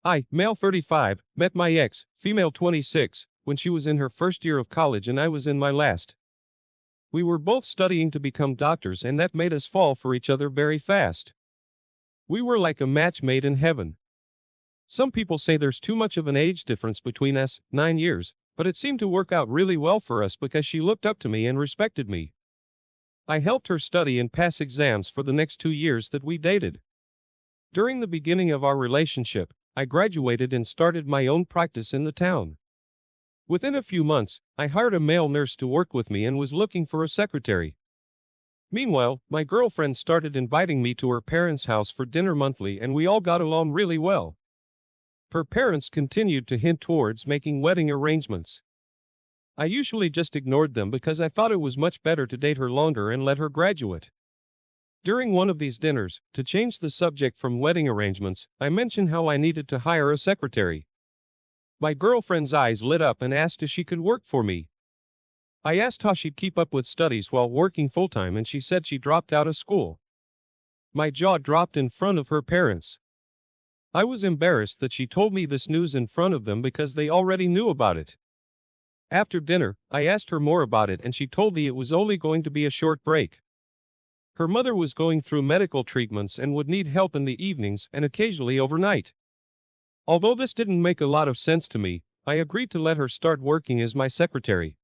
I, male 35, met my ex, female 26, when she was in her first year of college and I was in my last. We were both studying to become doctors and that made us fall for each other very fast. We were like a match made in heaven. Some people say there's too much of an age difference between us, 9 years, but it seemed to work out really well for us because she looked up to me and respected me. I helped her study and pass exams for the next 2 years that we dated. During the beginning of our relationship, I graduated and started my own practice in the town. Within a few months, I hired a male nurse to work with me and was looking for a secretary. Meanwhile, my girlfriend started inviting me to her parents' house for dinner monthly and we all got along really well. Her parents continued to hint towards making wedding arrangements. I usually just ignored them because I thought it was much better to date her longer and let her graduate. During one of these dinners, to change the subject from wedding arrangements, I mentioned how I needed to hire a secretary. My girlfriend's eyes lit up and asked if she could work for me. I asked how she'd keep up with studies while working full-time and she said she dropped out of school. My jaw dropped in front of her parents. I was embarrassed that she told me this news in front of them because they already knew about it. After dinner, I asked her more about it and she told me it was only going to be a short break. Her mother was going through medical treatments and would need help in the evenings and occasionally overnight. Although this didn't make a lot of sense to me, I agreed to let her start working as my secretary.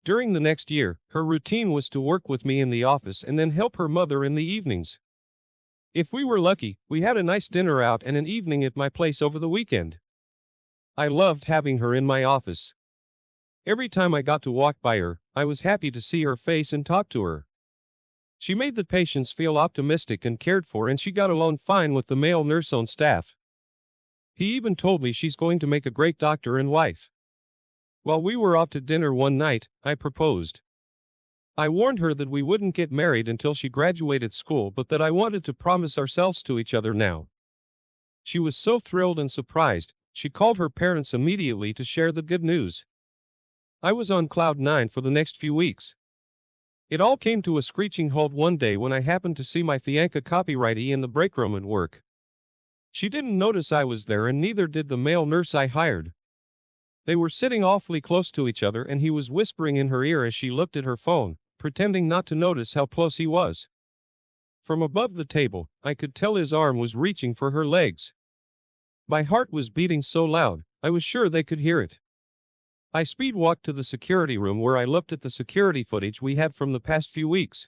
During the next year, her routine was to work with me in the office and then help her mother in the evenings. If we were lucky, we had a nice dinner out and an evening at my place over the weekend. I loved having her in my office. Every time I got to walk by her, I was happy to see her face and talk to her. She made the patients feel optimistic and cared for and she got along fine with the male nurse on staff. He even told me she's going to make a great doctor and wife. While we were out to dinner one night, I proposed. I warned her that we wouldn't get married until she graduated school but that I wanted to promise ourselves to each other now. She was so thrilled and surprised, she called her parents immediately to share the good news. I was on cloud 9 for the next few weeks. It all came to a screeching halt one day when I happened to see my fiancé copywritee in the break room at work. She didn't notice I was there and neither did the male nurse I hired. They were sitting awfully close to each other and he was whispering in her ear as she looked at her phone, pretending not to notice how close he was. From above the table, I could tell his arm was reaching for her legs. My heart was beating so loud, I was sure they could hear it. I speed walked to the security room where I looked at the security footage we had from the past few weeks.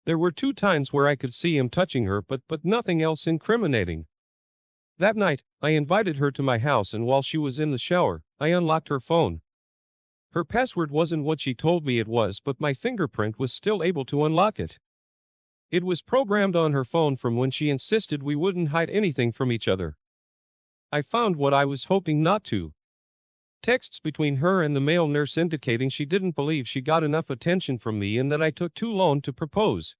There were 2 times where I could see him touching her but nothing else incriminating. That night, I invited her to my house and while she was in the shower, I unlocked her phone. Her password wasn't what she told me it was but my fingerprint was still able to unlock it. It was programmed on her phone from when she insisted we wouldn't hide anything from each other. I found what I was hoping not to. Texts between her and the male nurse indicating she didn't believe she got enough attention from me and that I took too long to propose.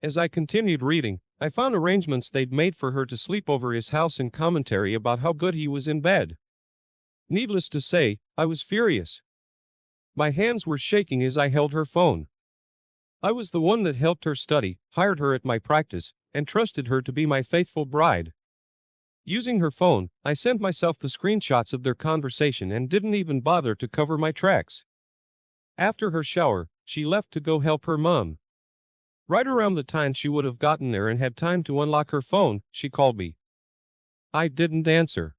As I continued reading, I found arrangements they'd made for her to sleep over his house and commentary about how good he was in bed. Needless to say, I was furious. My hands were shaking as I held her phone. I was the one that helped her study, hired her at my practice, and trusted her to be my faithful bride. Using her phone, I sent myself the screenshots of their conversation and didn't even bother to cover my tracks. After her shower, she left to go help her mom. Right around the time she would have gotten there and had time to unlock her phone, she called me. I didn't answer.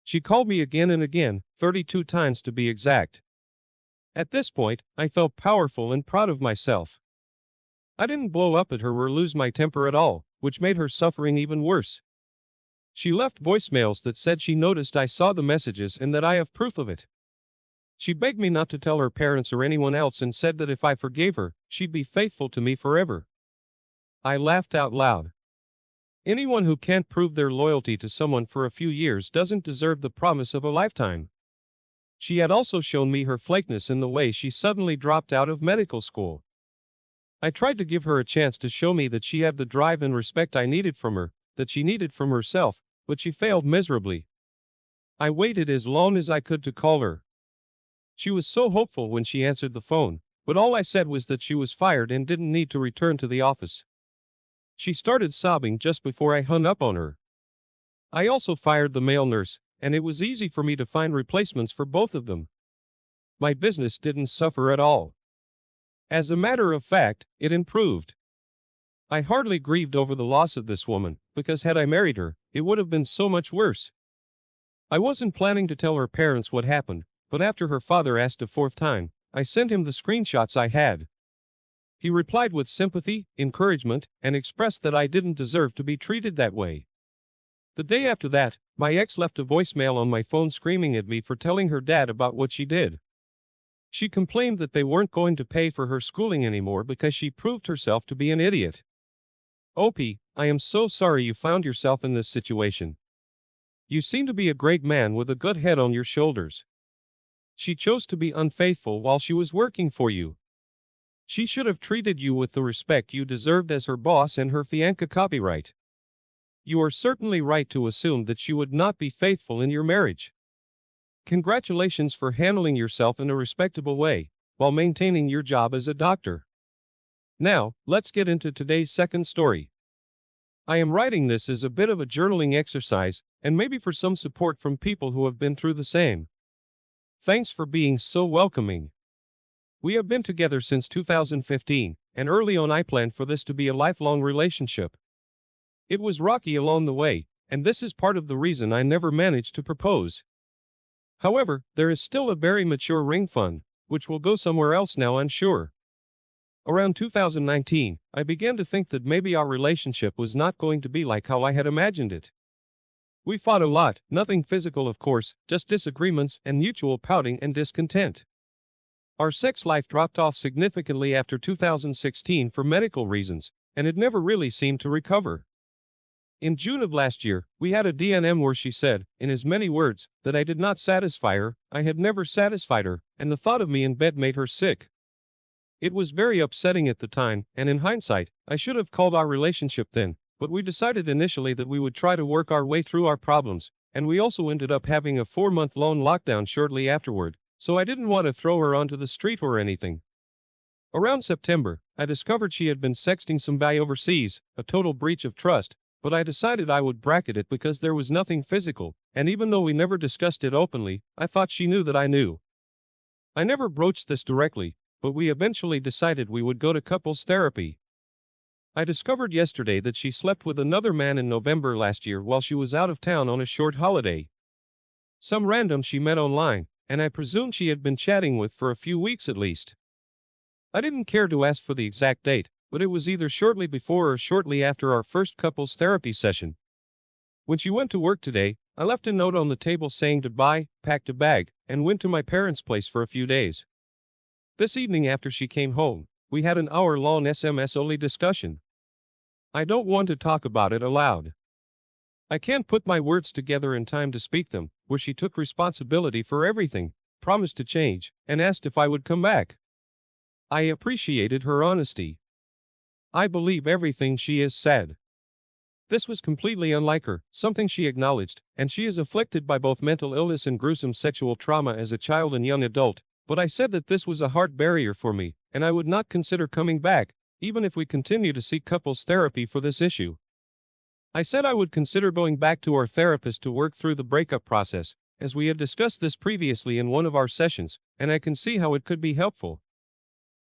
She called me again and again, 32 times to be exact. At this point, I felt powerful and proud of myself. I didn't blow up at her or lose my temper at all, which made her suffering even worse. She left voicemails that said she noticed I saw the messages and that I have proof of it. She begged me not to tell her parents or anyone else and said that if I forgave her, she'd be faithful to me forever. I laughed out loud. Anyone who can't prove their loyalty to someone for a few years doesn't deserve the promise of a lifetime. She had also shown me her flakiness in the way she suddenly dropped out of medical school. I tried to give her a chance to show me that she had the drive and respect I needed from her, that she needed from herself, but she failed miserably. I waited as long as I could to call her. She was so hopeful when she answered the phone, but all I said was that she was fired and didn't need to return to the office. She started sobbing just before I hung up on her. I also fired the male nurse, and it was easy for me to find replacements for both of them. My business didn't suffer at all. As a matter of fact, it improved. I hardly grieved over the loss of this woman, because had I married her, it would have been so much worse. I wasn't planning to tell her parents what happened, but after her father asked a fourth time, I sent him the screenshots I had. He replied with sympathy, encouragement, and expressed that I didn't deserve to be treated that way. The day after that, my ex left a voicemail on my phone screaming at me for telling her dad about what she did. She complained that they weren't going to pay for her schooling anymore because she proved herself to be an idiot. Opie, I am so sorry you found yourself in this situation. You seem to be a great man with a good head on your shoulders. She chose to be unfaithful while she was working for you. She should have treated you with the respect you deserved as her boss and her fiancé copyright. You are certainly right to assume that she would not be faithful in your marriage. Congratulations for handling yourself in a respectable way, while maintaining your job as a doctor. Now, let's get into today's second story. I am writing this as a bit of a journaling exercise, and maybe for some support from people who have been through the same. Thanks for being so welcoming. We have been together since 2015, and early on I planned for this to be a lifelong relationship. It was rocky along the way, and this is part of the reason I never managed to propose. However, there is still a very mature ring fund, which will go somewhere else now, I'm sure. Around 2019, I began to think that maybe our relationship was not going to be like how I had imagined it. We fought a lot, nothing physical of course, just disagreements and mutual pouting and discontent. Our sex life dropped off significantly after 2016 for medical reasons, and it never really seemed to recover. In June of last year, we had a D&M where she said, in as many words, that I did not satisfy her, I had never satisfied her, and the thought of me in bed made her sick. It was very upsetting at the time, and in hindsight, I should have called our relationship then, but we decided initially that we would try to work our way through our problems, and we also ended up having a 4-month-long lockdown shortly afterward, so I didn't want to throw her onto the street or anything. Around September, I discovered she had been sexting some guy overseas, a total breach of trust, but I decided I would bracket it because there was nothing physical, and even though we never discussed it openly, I thought she knew that I knew. I never broached this directly, but we eventually decided we would go to couples therapy. I discovered yesterday that she slept with another man in November last year while she was out of town on a short holiday. Some random she met online, and I presume she had been chatting with for a few weeks at least. I didn't care to ask for the exact date, but it was either shortly before or shortly after our first couples therapy session. When she went to work today, I left a note on the table saying goodbye, packed a bag, and went to my parents' place for a few days. This evening after she came home, we had an hour-long SMS-only discussion. I don't want to talk about it aloud. I can't put my words together in time to speak them, where she took responsibility for everything, promised to change, and asked if I would come back. I appreciated her honesty. I believe everything she has said. This was completely unlike her, something she acknowledged, and she is afflicted by both mental illness and gruesome sexual trauma as a child and young adult, but I said that this was a hard barrier for me, and I would not consider coming back, even if we continue to seek couples therapy for this issue. I said I would consider going back to our therapist to work through the breakup process, as we had discussed this previously in one of our sessions, and I can see how it could be helpful.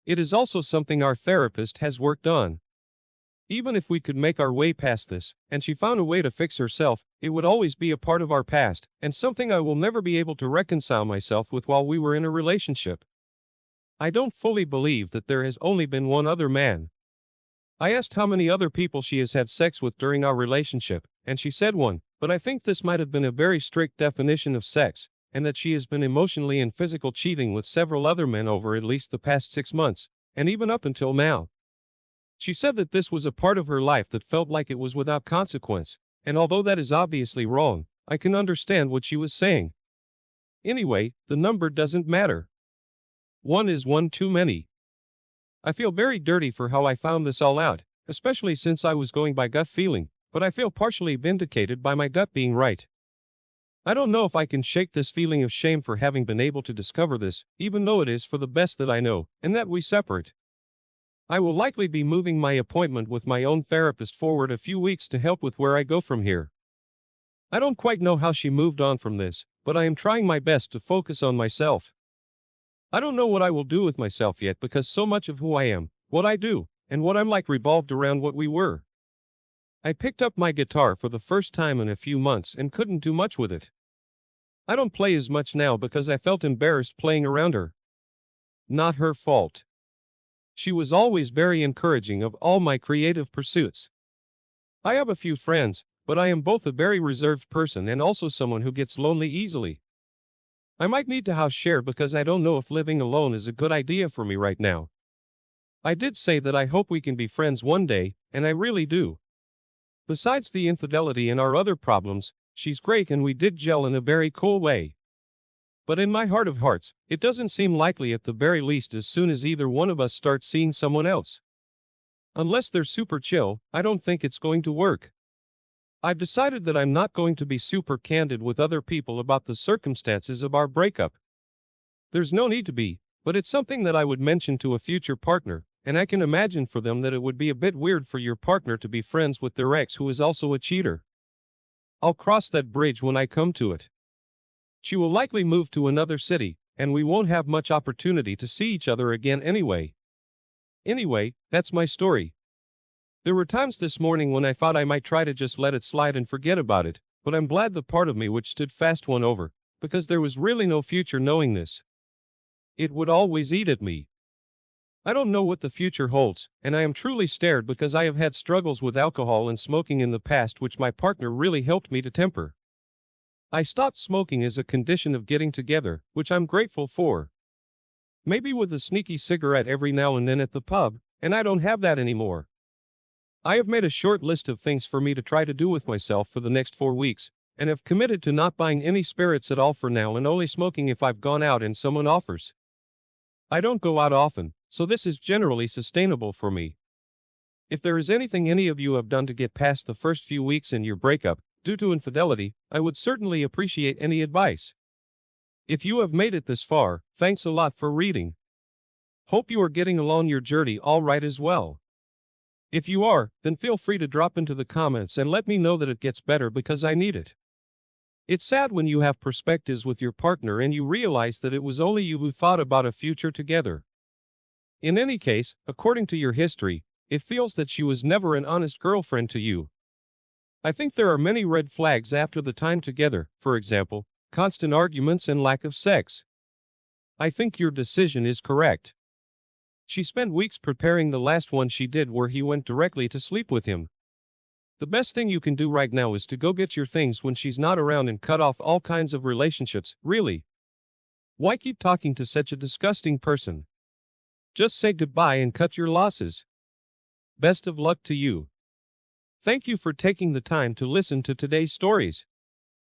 It is also something our therapist has worked on. Even if we could make our way past this, and she found a way to fix herself, it would always be a part of our past, and something I will never be able to reconcile myself with while we were in a relationship. I don't fully believe that there has only been one other man. I asked how many other people she has had sex with during our relationship, and she said one, but I think this might have been a very strict definition of sex, and that she has been emotionally and physical cheating with several other men over at least the past 6 months, and even up until now. She said that this was a part of her life that felt like it was without consequence, and although that is obviously wrong, I can understand what she was saying. Anyway, the number doesn't matter. One is one too many. I feel very dirty for how I found this all out, especially since I was going by gut feeling, but I feel partially vindicated by my gut being right. I don't know if I can shake this feeling of shame for having been able to discover this, even though it is for the best that I know, and that we separate. I will likely be moving my appointment with my own therapist forward a few weeks to help with where I go from here. I don't quite know how she moved on from this, but I am trying my best to focus on myself. I don't know what I will do with myself yet because so much of who I am, what I do, and what I'm like revolved around what we were. I picked up my guitar for the first time in a few months and couldn't do much with it. I don't play as much now because I felt embarrassed playing around her. Not her fault. She was always very encouraging of all my creative pursuits. I have a few friends, but I am both a very reserved person and also someone who gets lonely easily. I might need to house share because I don't know if living alone is a good idea for me right now. I did say that I hope we can be friends one day, and I really do. Besides the infidelity and our other problems, she's great and we did gel in a very cool way. But in my heart of hearts, it doesn't seem likely at the very least as soon as either one of us starts seeing someone else. Unless they're super chill, I don't think it's going to work. I've decided that I'm not going to be super candid with other people about the circumstances of our breakup. There's no need to be, but it's something that I would mention to a future partner, and I can imagine for them that it would be a bit weird for your partner to be friends with their ex who is also a cheater. I'll cross that bridge when I come to it. She will likely move to another city, and we won't have much opportunity to see each other again anyway. Anyway, that's my story. There were times this morning when I thought I might try to just let it slide and forget about it, but I'm glad the part of me which stood fast won over, because there was really no future knowing this. It would always eat at me. I don't know what the future holds, and I am truly scared because I have had struggles with alcohol and smoking in the past which my partner really helped me to temper. I stopped smoking as a condition of getting together, which I'm grateful for. Maybe with a sneaky cigarette every now and then at the pub, and I don't have that anymore. I have made a short list of things for me to try to do with myself for the next 4 weeks, and have committed to not buying any spirits at all for now and only smoking if I've gone out and someone offers. I don't go out often, so this is generally sustainable for me. If there is anything any of you have done to get past the first few weeks in your breakup, due to infidelity, I would certainly appreciate any advice. If you have made it this far, thanks a lot for reading. Hope you are getting along your journey all right as well. If you are, then feel free to drop into the comments and let me know that it gets better because I need it. It's sad when you have perspectives with your partner and you realize that it was only you who thought about a future together. In any case, according to your history, it feels that she was never an honest girlfriend to you. I think there are many red flags after the time together, for example, constant arguments and lack of sex. I think your decision is correct. She spent weeks preparing the last one she did where he went directly to sleep with him. The best thing you can do right now is to go get your things when she's not around and cut off all kinds of relationships, really. Why keep talking to such a disgusting person? Just say goodbye and cut your losses. Best of luck to you. Thank you for taking the time to listen to today's stories.